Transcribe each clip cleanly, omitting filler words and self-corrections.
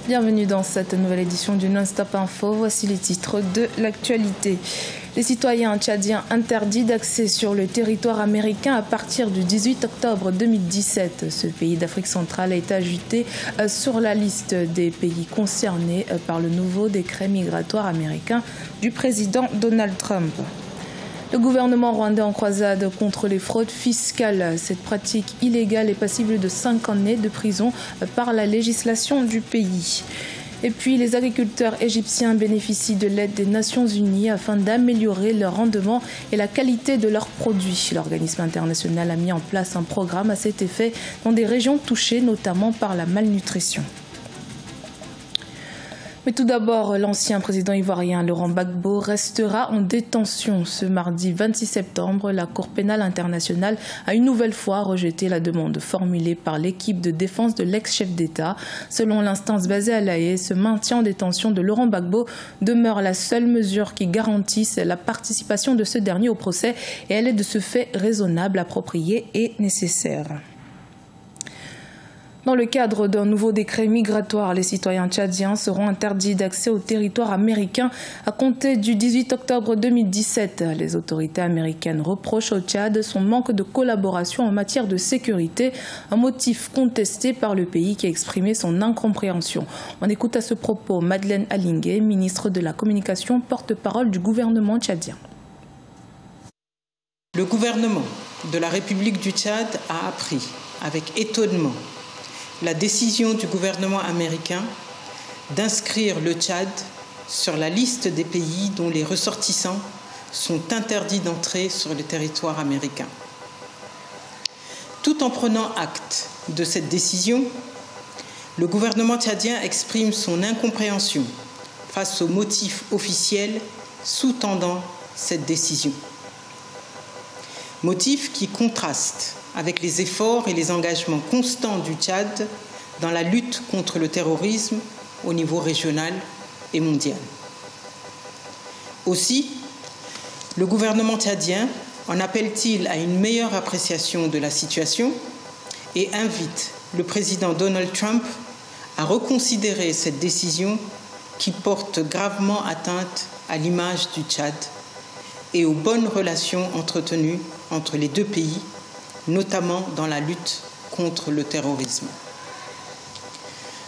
Bienvenue dans cette nouvelle édition du Non-Stop Info. Voici les titres de l'actualité. Les citoyens tchadiens interdits d'accès sur le territoire américain à partir du 18 octobre 2017. Ce pays d'Afrique centrale a été ajouté sur la liste des pays concernés par le nouveau décret migratoire américain du président Donald Trump. Le gouvernement rwandais en croisade contre les fraudes fiscales. Cette pratique illégale est passible de 5 années de prison par la législation du pays. Et puis, les agriculteurs égyptiens bénéficient de l'aide des Nations Unies afin d'améliorer leur rendement et la qualité de leurs produits. L'organisme international a mis en place un programme à cet effet dans des régions touchées notamment par la malnutrition. Mais tout d'abord, l'ancien président ivoirien Laurent Gbagbo restera en détention. Ce mardi 26 septembre, la Cour pénale internationale a une nouvelle fois rejeté la demande formulée par l'équipe de défense de l'ex-chef d'État. Selon l'instance basée à La Haye, ce maintien en détention de Laurent Gbagbo demeure la seule mesure qui garantisse la participation de ce dernier au procès et elle est de ce fait raisonnable, appropriée et nécessaire. Dans le cadre d'un nouveau décret migratoire, les citoyens tchadiens seront interdits d'accès au territoire américain à compter du 18 octobre 2017. Les autorités américaines reprochent au Tchad son manque de collaboration en matière de sécurité, un motif contesté par le pays qui a exprimé son incompréhension. On écoute à ce propos Madeleine Alingé, ministre de la Communication, porte-parole du gouvernement tchadien. Le gouvernement de la République du Tchad a appris avec étonnement la décision du gouvernement américain d'inscrire le Tchad sur la liste des pays dont les ressortissants sont interdits d'entrer sur le territoire américain. Tout en prenant acte de cette décision, le gouvernement tchadien exprime son incompréhension face aux motifs officiels sous-tendant cette décision. Motifs qui contrastent avec les efforts et les engagements constants du Tchad dans la lutte contre le terrorisme au niveau régional et mondial. Aussi, le gouvernement tchadien en appelle-t-il à une meilleure appréciation de la situation et invite le président Donald Trump à reconsidérer cette décision qui porte gravement atteinte à l'image du Tchad et aux bonnes relations entretenues entre les deux pays, notamment dans la lutte contre le terrorisme.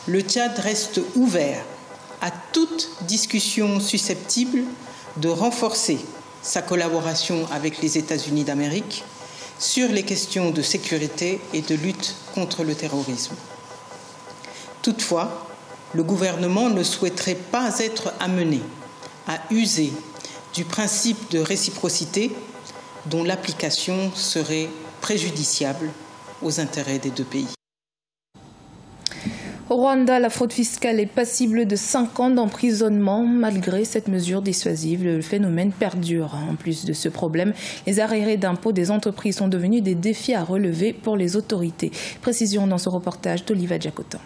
Le Tchad reste ouvert à toute discussion susceptible de renforcer sa collaboration avec les États-Unis d'Amérique sur les questions de sécurité et de lutte contre le terrorisme. Toutefois, le gouvernement ne souhaiterait pas être amené à user du principe de réciprocité dont l'application serait préjudiciable aux intérêts des deux pays. Au Rwanda, la fraude fiscale est passible de 5 ans d'emprisonnement. Malgré cette mesure dissuasive, le phénomène perdure. En plus de ce problème, les arriérés d'impôts des entreprises sont devenus des défis à relever pour les autorités. Précision dans ce reportage d'Oliva Diakotan.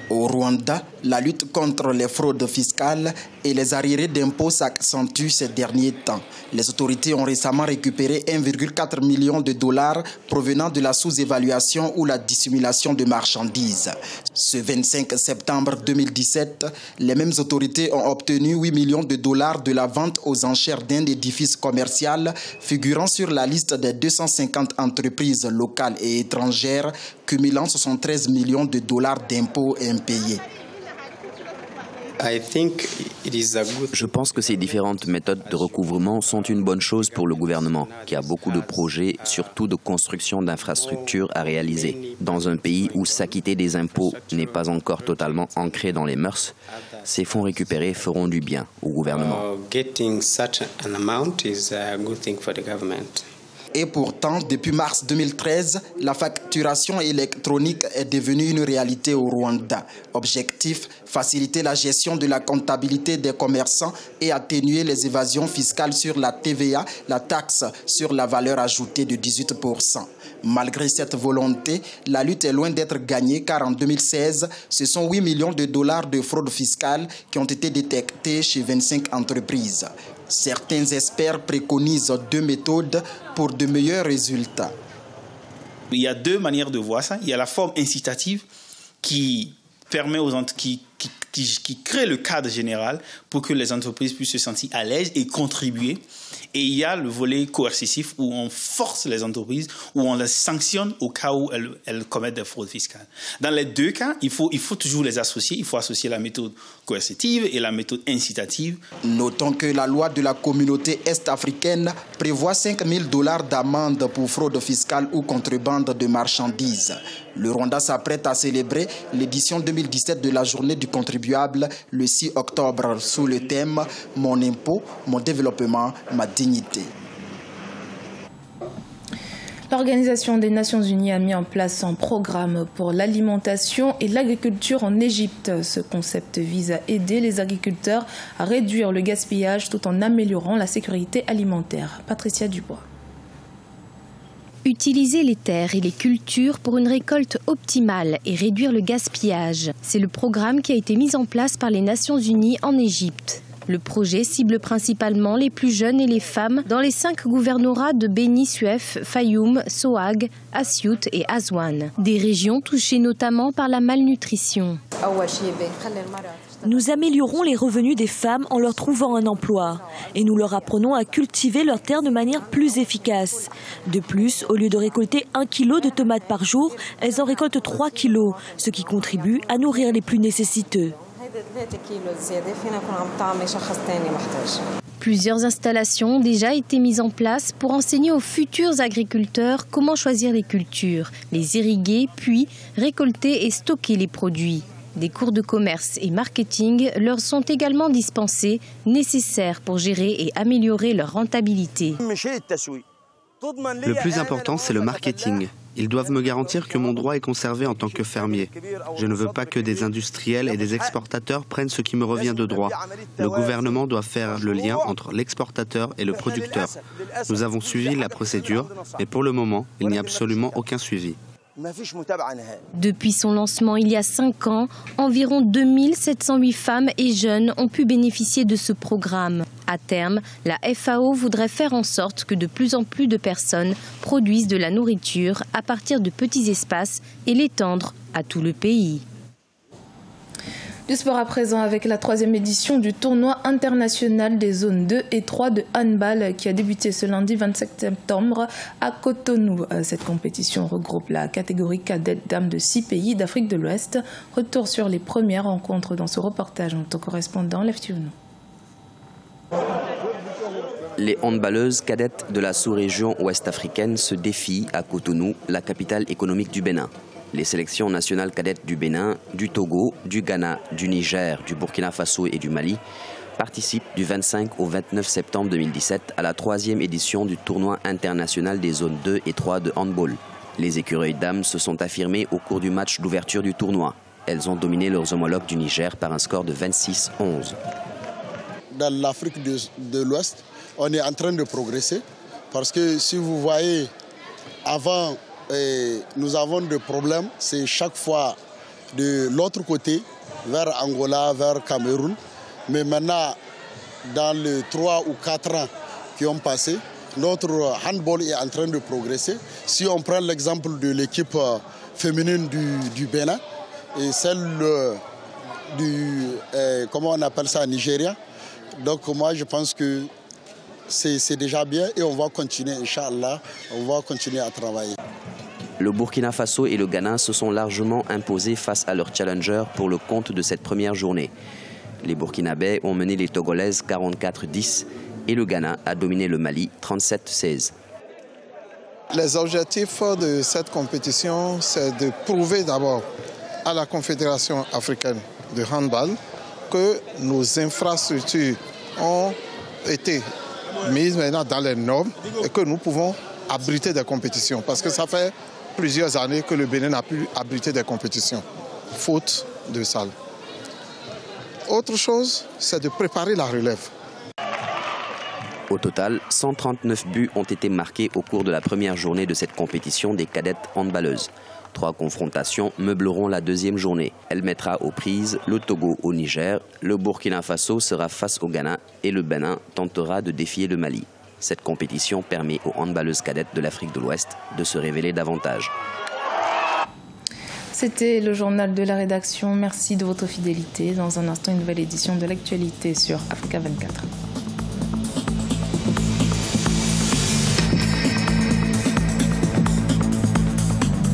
Au Rwanda, la lutte contre les fraudes fiscales et les arriérés d'impôts s'accentue ces derniers temps. Les autorités ont récemment récupéré 1,4 million de dollars provenant de la sous-évaluation ou la dissimulation de marchandises. Ce 25 septembre 2017, les mêmes autorités ont obtenu 8 millions de dollars de la vente aux enchères d'un édifice commercial figurant sur la liste des 250 entreprises locales et étrangères cumulant 73 millions de dollars d'impôts impayés. Je pense que ces différentes méthodes de recouvrement sont une bonne chose pour le gouvernement, qui a beaucoup de projets, surtout de construction d'infrastructures à réaliser. Dans un pays où s'acquitter des impôts n'est pas encore totalement ancré dans les mœurs, ces fonds récupérés feront du bien au gouvernement. Et pourtant, depuis mars 2013, la facturation électronique est devenue une réalité au Rwanda. Objectif, faciliter la gestion de la comptabilité des commerçants et atténuer les évasions fiscales sur la TVA, la taxe sur la valeur ajoutée de 18%. Malgré cette volonté, la lutte est loin d'être gagnée car en 2016, ce sont 8 millions de dollars de fraude fiscale qui ont été détectés chez 25 entreprises. Certains experts préconisent 2 méthodes pour de meilleurs résultats. Il y a 2 manières de voir ça. Il y a la forme incitative qui permet aux qui crée le cadre général pour que les entreprises puissent se sentir à l'aise et contribuer. Et il y a le volet coercitif où on force les entreprises, où on les sanctionne au cas où elles commettent des fraudes fiscales. Dans les deux cas, il faut toujours les associer. Il faut associer la méthode coercitive et la méthode incitative. Notons que la loi de la communauté est-africaine prévoit $5 000 d'amende pour fraude fiscale ou contrebande de marchandises. Le Rwanda s'apprête à célébrer l'édition 2017 de la journée du contribuable le 6 octobre sous le thème « Mon impôt, mon développement, ma dignité ». L'Organisation des Nations Unies a mis en place un programme pour l'alimentation et l'agriculture en Égypte. Ce concept vise à aider les agriculteurs à réduire le gaspillage tout en améliorant la sécurité alimentaire. Patricia Dubois. Utiliser les terres et les cultures pour une récolte optimale et réduire le gaspillage. C'est le programme qui a été mis en place par les Nations Unies en Égypte. Le projet cible principalement les plus jeunes et les femmes dans les 5 gouvernorats de Beni Suef, Fayoum, Sohag, Asiout et Aswan, des régions touchées notamment par la malnutrition. Nous améliorons les revenus des femmes en leur trouvant un emploi et nous leur apprenons à cultiver leurs terres de manière plus efficace. De plus, au lieu de récolter 1 kilo de tomates par jour, elles en récoltent 3 kilos, ce qui contribue à nourrir les plus nécessiteux. Plusieurs installations ont déjà été mises en place pour enseigner aux futurs agriculteurs comment choisir les cultures, les irriguer, puis récolter et stocker les produits. Des cours de commerce et marketing leur sont également dispensés, nécessaires pour gérer et améliorer leur rentabilité. Le plus important, c'est le marketing. Ils doivent me garantir que mon droit est conservé en tant que fermier. Je ne veux pas que des industriels et des exportateurs prennent ce qui me revient de droit. Le gouvernement doit faire le lien entre l'exportateur et le producteur. Nous avons suivi la procédure, mais pour le moment, il n'y a absolument aucun suivi. Depuis son lancement il y a 5 ans, environ 2708 femmes et jeunes ont pu bénéficier de ce programme. À terme, la FAO voudrait faire en sorte que de plus en plus de personnes produisent de la nourriture à partir de petits espaces et l'étendre à tout le pays. Du sport à présent avec la 3e édition du tournoi international des zones 2 et 3 de handball qui a débuté ce lundi 27 septembre à Cotonou. Cette compétition regroupe la catégorie cadette dames de 6 pays d'Afrique de l'Ouest. Retour sur les premières rencontres dans ce reportage de notre correspondant Lev Tiounou. Les handballeuses cadettes de la sous-région ouest-africaine se défient à Cotonou, la capitale économique du Bénin. Les sélections nationales cadettes du Bénin, du Togo, du Ghana, du Niger, du Burkina Faso et du Mali participent du 25 au 29 septembre 2017 à la 3e édition du tournoi international des zones 2 et 3 de handball. Les écureuils dames se sont affirmées au cours du match d'ouverture du tournoi. Elles ont dominé leurs homologues du Niger par un score de 26-11. Dans l'Afrique de l'Ouest, on est en train de progresser parce que si vous voyez, avant, nous avons des problèmes, c'est chaque fois de l'autre côté, vers Angola, vers Cameroun. Mais maintenant, dans les 3 ou 4 ans qui ont passé, notre handball est en train de progresser. Si on prend l'exemple de l'équipe féminine du Bénin et celle comment on appelle ça, Nigeria. Donc moi je pense que c'est déjà bien et on va continuer, Inch'Allah, on va continuer à travailler. Le Burkina Faso et le Ghana se sont largement imposés face à leurs challengers pour le compte de cette première journée. Les Burkinabés ont mené les Togolaises 44-10 et le Ghana a dominé le Mali 37-16. Les objectifs de cette compétition, c'est de prouver d'abord à la Confédération africaine de handball que nos infrastructures ont été mises maintenant dans les normes et que nous pouvons abriter des compétitions. Parce que ça fait plusieurs années que le Bénin n'a pu abriter des compétitions, faute de salles. Autre chose, c'est de préparer la relève. Au total, 139 buts ont été marqués au cours de la première journée de cette compétition des cadettes handballeuses. 3 confrontations meubleront la 2e journée. Elle mettra aux prises le Togo au Niger, le Burkina Faso sera face au Ghana et le Bénin tentera de défier le Mali. Cette compétition permet aux handballeuses cadettes de l'Afrique de l'Ouest de se révéler davantage. C'était le journal de la rédaction. Merci de votre fidélité. Dans un instant, une nouvelle édition de l'actualité sur Africa 24.